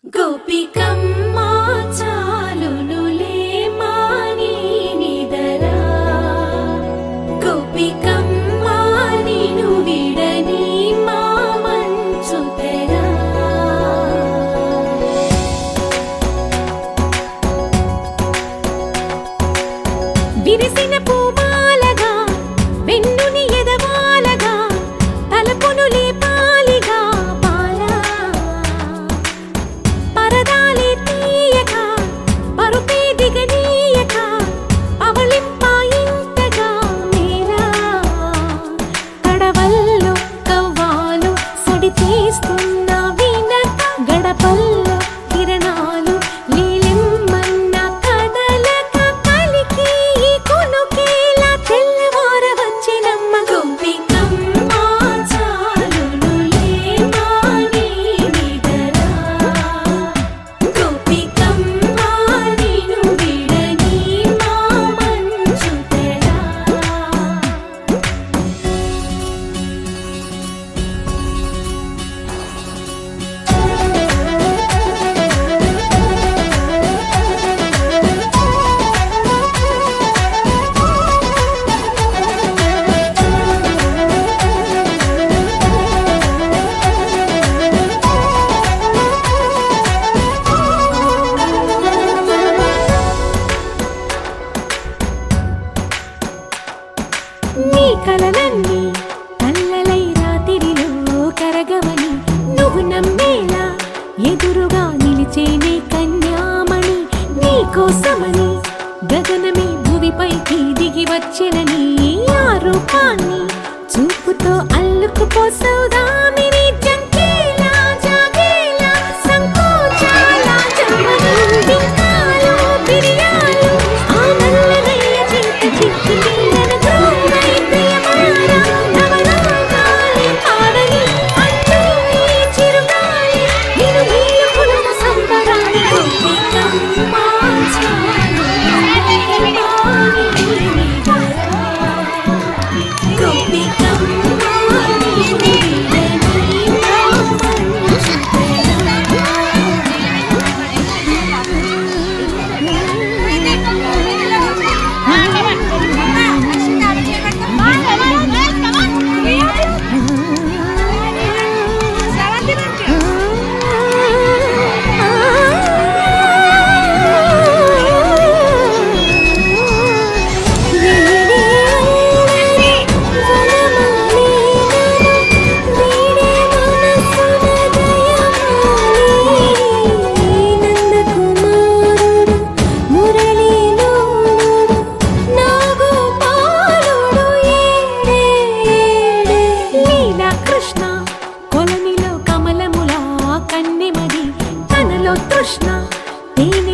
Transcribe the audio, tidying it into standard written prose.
గోపికమ్మా చాలునులే మాని నిదరా గోపికమ్మా నిను విడని మా మంచు తెరా విరిసిన పూమాలగా వెన్నుని ఎదవాలగా తలపును లేపాలిగా బాలా పరదాలే తీయక పరుపే దిగనీయక అవలింపాయింతగా మేరా కడవల్లో కవ్వాలు సడి చేస్తున్న వినక గడపల్లో కిరణాలు నీలిమ్మన్న కదలక కలికి కొనుకేలా తెల్లవార వచ్చినమ్మ గోపికమ్మా చాలునులే మాని నిదరా గోపికమ్మా నిను విడని మా మంచు తెరా నీ కలలన్నీ కల్లలై రాత్రిలో కరగవని నువ్వు నమ్మేలా ఎదురుగా నిలిచేనే కన్యామణి నీ కోసమని గగనమే భువిపైకి దిగి వచ్చెనని ఆ రూపాన్ని చూపుతో అల్లుకుపోసౌదామిని జంకేలా జాగేలా సంకోచాల జన్మదింకాలు బిరియాలు ఆ నల్లనయ్య చింత చిక్కి నీలన గ్రోమై ప్రియమారా నవరాగాలి పాడని అంటూ ఈ చిరుగాలి నిను వీలుకున్న సంబరాన్ని గోపికమ్మా చాలునులే మాని నిదరా గోపికమ్మా నిను విడని మా మంచు కృష్ణ కొలనిలో కమలములా కన్నెమది తనలో తృష్ణ తేనె